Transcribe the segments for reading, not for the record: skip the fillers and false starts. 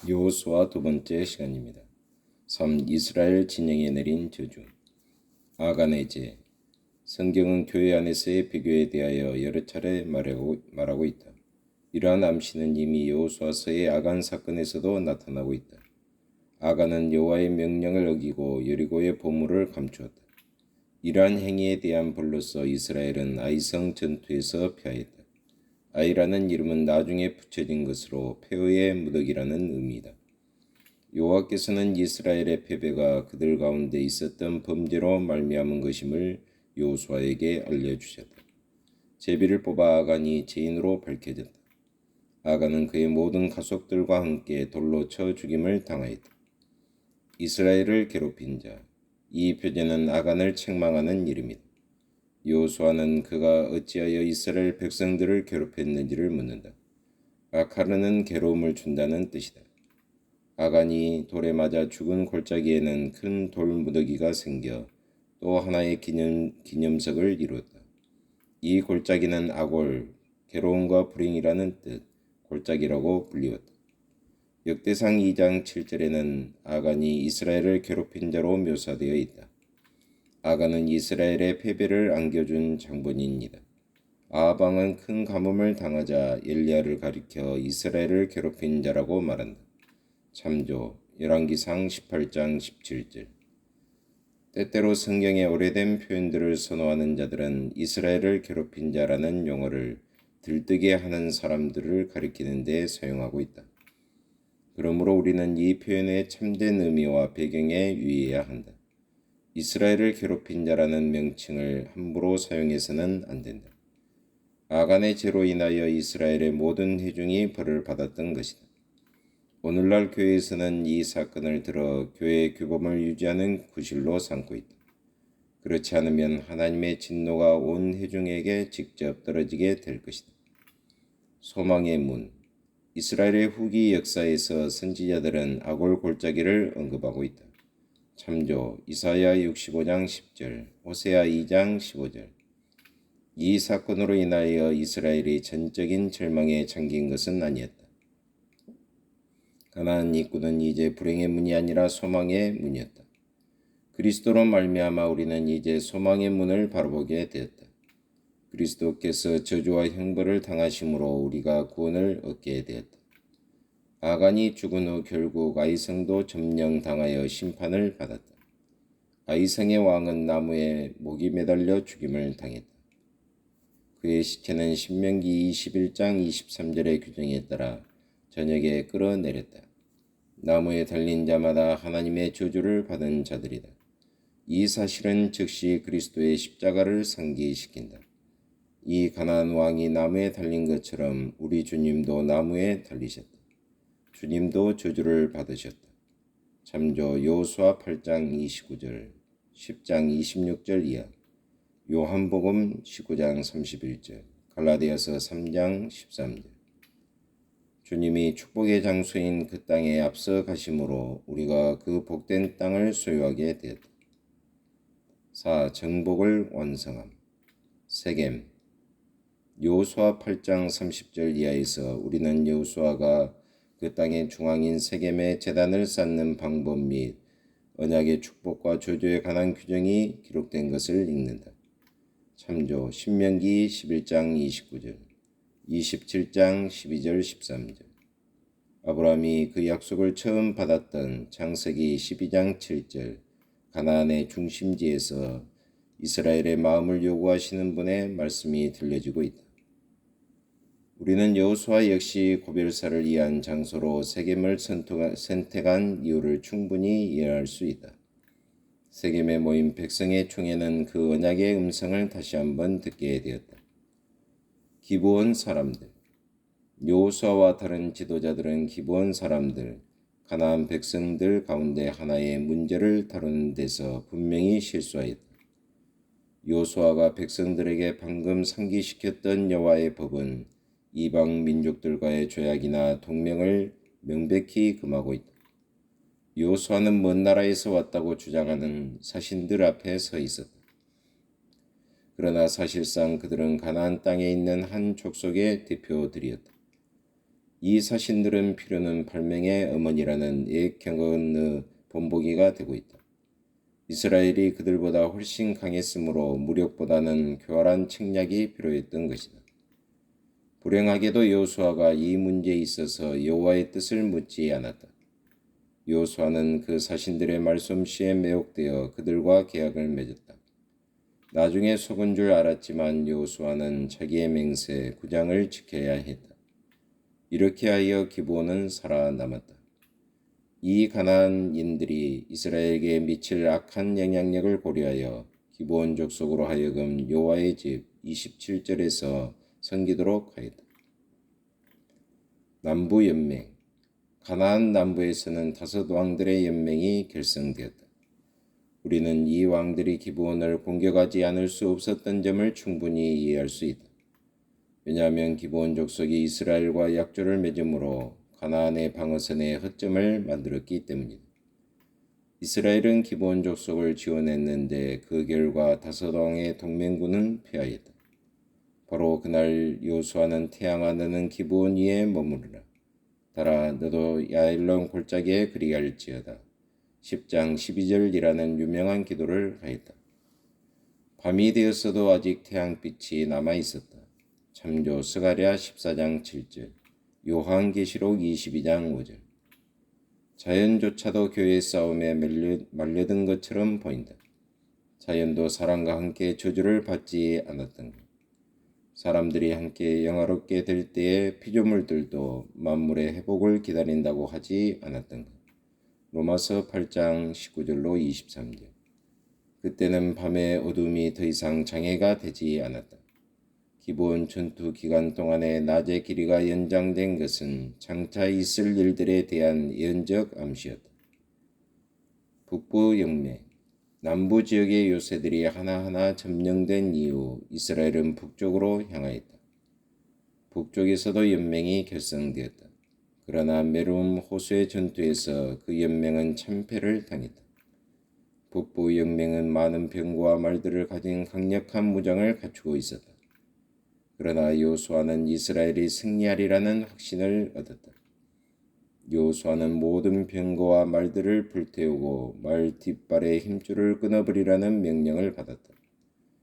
여호수아 두 번째 시간입니다. 3. 이스라엘 진영에 내린 저주. 아간의 죄. 성경은 교회 안에서의 배교에 대하여 여러 차례 말하고 있다. 이러한 암시는 이미 여호수아서의 아간 사건에서도 나타나고 있다. 아간은 여호와의 명령을 어기고 여리고의 보물을 감추었다. 이러한 행위에 대한 벌로서 이스라엘은 아이성 전투에서 패하였다. 아이라는 이름은 나중에 붙여진 것으로 폐허의 무더기라는 의미이다. 여호와께서는 이스라엘의 패배가 그들 가운데 있었던 범죄로 말미암은 것임을 여호수아에게 알려주셨다. 제비를 뽑아 아간이 죄인으로 밝혀졌다. 아간은 그의 모든 가족들과 함께 돌로 쳐 죽임을 당하였다. 이스라엘을 괴롭힌 자. 이 표제는 아간을 책망하는 이름이다. 여호수아는 그가 어찌하여 이스라엘 백성들을 괴롭혔는지를 묻는다. 아카르는 괴로움을 준다는 뜻이다. 아간이 돌에 맞아 죽은 골짜기에는 큰 돌무더기가 생겨 또 하나의 기념석을 이루었다. 이 골짜기는 아골, 괴로움과 불행이라는 뜻, 골짜기라고 불리웠다. 역대상 2장 7절에는 아간이 이스라엘을 괴롭힌 자로 묘사되어 있다. 아간은 이스라엘의 패배를 안겨준 장본인이다. 아합 왕은 큰 가뭄을 당하자 엘리야를 가리켜 이스라엘을 괴롭힌 자라고 말한다. 참조 열왕기상 18장 17절. 때때로 성경의 오래된 표현들을 선호하는 자들은 이스라엘을 괴롭힌 자라는 용어를 들뜨게 하는 사람들을 가리키는 데 사용하고 있다. 그러므로 우리는 이 표현의 참된 의미와 배경에 유의해야 한다. 이스라엘을 괴롭힌 자라는 명칭을 함부로 사용해서는 안 된다. 아간의 죄로 인하여 이스라엘의 모든 회중이 벌을 받았던 것이다. 오늘날 교회에서는 이 사건을 들어 교회의 규범을 유지하는 구실로 삼고 있다. 그렇지 않으면 하나님의 진노가 온 회중에게 직접 떨어지게 될 것이다. 소망의 문. 이스라엘의 후기 역사에서 선지자들은 아골 골짜기를 언급하고 있다. 참조 이사야 65장 10절, 호세아 2장 15절. 이 사건으로 인하여 이스라엘이 전적인 절망에 잠긴 것은 아니었다. 가나안 입구는 이제 불행의 문이 아니라 소망의 문이었다. 그리스도로 말미암아 우리는 이제 소망의 문을 바라보게 되었다. 그리스도께서 저주와 형벌을 당하심으로 우리가 구원을 얻게 되었다. 아간이 죽은 후 결국 아이성도 점령당하여 심판을 받았다. 아이성의 왕은 나무에 목이 매달려 죽임을 당했다. 그의 시체는 신명기 21장 23절의 규정에 따라 저녁에 끌어내렸다. 나무에 달린 자마다 하나님의 저주를 받은 자들이다. 이 사실은 즉시 그리스도의 십자가를 상기시킨다. 이 가나안 왕이 나무에 달린 것처럼 우리 주님도 나무에 달리셨다. 주님도 저주를 받으셨다. 참조 여호수아 8장 29절, 10장 26절 이하, 요한복음 19장 31절, 갈라디아서 3장 13절. 주님이 축복의 장소인 그 땅에 앞서 가심으로 우리가 그 복된 땅을 소유하게 되었다. 4. 정복을 완성함. 세겜. 여호수아 8장 30절 이하에서 우리는 여호수아가 그 땅의 중앙인 세겜에 제단을 쌓는 방법 및 언약의 축복과 저주에 관한 규정이 기록된 것을 읽는다. 참조 신명기 11장 29절, 27장 12절 13절. 아브라함이 그 약속을 처음 받았던 창세기 12장 7절 가나안의 중심지에서 이스라엘의 마음을 요구하시는 분의 말씀이 들려지고 있다. 우리는 여호수아 역시 고별사를 이해한 장소로 세겜을 선택한 이유를 충분히 이해할 수 있다. 세겜에 모인 백성의 총회는 그 언약의 음성을 다시 한번 듣게 되었다. 기브온 사람들. 여호수아와 다른 지도자들은 기브온 사람들, 가나안 백성들 가운데 하나의 문제를 다루는 데서 분명히 실수하였다. 여호수아가 백성들에게 방금 상기시켰던 여호와의 법은 이방 민족들과의 조약이나 동맹을 명백히 금하고 있다. 여호수아는 먼 나라에서 왔다고 주장하는 사신들 앞에 서 있었다. 그러나 사실상 그들은 가나안 땅에 있는 한 족속의 대표들이었다. 이 사신들은 필요는 발명의 어머니라는 옛경건의 본보기가 되고 있다. 이스라엘이 그들보다 훨씬 강했으므로 무력보다는 교활한 책략이 필요했던 것이다. 불행하게도 여호수아가 이 문제에 있어서 여호와의 뜻을 묻지 않았다. 여호수아는 그 사신들의 말솜씨에 매혹되어 그들과 계약을 맺었다. 나중에 속은 줄 알았지만 여호수아는 자기의 맹세, 구장을 지켜야 했다. 이렇게 하여 기브온은 살아남았다. 이 가나안인들이 이스라엘에게 미칠 악한 영향력을 고려하여 기브온 족속으로 하여금 여호와의 집 27절에서 섬기도록 하였다. 남부연맹. 가나안 남부에서는 5 왕들의 연맹이 결성되었다. 우리는 이 왕들이 기브온을 공격하지 않을 수 없었던 점을 충분히 이해할 수 있다. 왜냐하면 기브온 족속이 이스라엘과 약조를 맺음으로 가나안의 방어선에 허점을 만들었기 때문이다. 이스라엘은 기브온 족속을 지원했는데 그 결과 5 왕의 동맹군은 패하였다. 바로 그날 여호수아는 태양아 너는 기브온 위에 머무르라. 달아 너도 야일론 골짜기에 그리할지어다. 10장 12절이라는 유명한 기도를 하였다. 밤이 되었어도 아직 태양빛이 남아있었다. 참조 스가랴 14장 7절, 요한계시록 22장 5절. 자연조차도 교회 싸움에 말려든 것처럼 보인다. 자연도 사람과 함께 저주를 받지 않았던 것. 사람들이 함께 영화롭게 될 때에 피조물들도 만물의 회복을 기다린다고 하지 않았던 것. 로마서 8장 19절로 23절. 그때는 밤의 어둠이 더 이상 장애가 되지 않았다. 기브온 전투 기간 동안에 낮의 길이가 연장된 것은 장차 있을 일들에 대한 예언적 암시였다. 북부 영맹. 남부 지역의 요새들이 하나하나 점령된 이후 이스라엘은 북쪽으로 향하였다. 북쪽에서도 연맹이 결성되었다. 그러나 메룸 호수의 전투에서 그 연맹은 참패를 당했다. 북부 연맹은 많은 병거와 말들을 가진 강력한 무장을 갖추고 있었다. 그러나 여호수아는 이스라엘이 승리하리라는 확신을 얻었다. 여호수아는 모든 병거와 말들을 불태우고 말 뒷발의 힘줄을 끊어버리라는 명령을 받았다.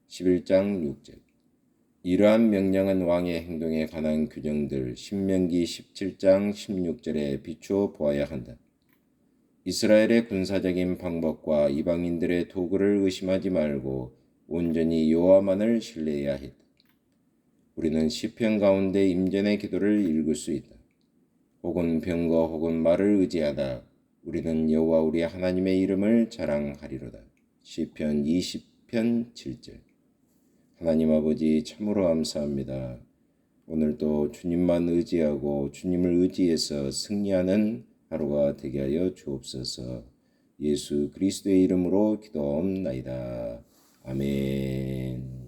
11장 6절. 이러한 명령은 왕의 행동에 관한 규정들 신명기 17장 16절에 비추어 보아야 한다. 이스라엘의 군사적인 방법과 이방인들의 도구를 의심하지 말고 온전히 여호와만을 신뢰해야 했다. 우리는 시편 가운데 임전의 기도를 읽을 수 있다. 혹은 병거 혹은 말을 의지하다 우리는 여호와 우리 하나님의 이름을 자랑하리로다. 시편 20편 7절. 하나님 아버지 참으로 감사합니다. 오늘도 주님만 의지하고 주님을 의지해서 승리하는 하루가 되게 하여 주옵소서. 예수 그리스도의 이름으로 기도하옵나이다. 아멘.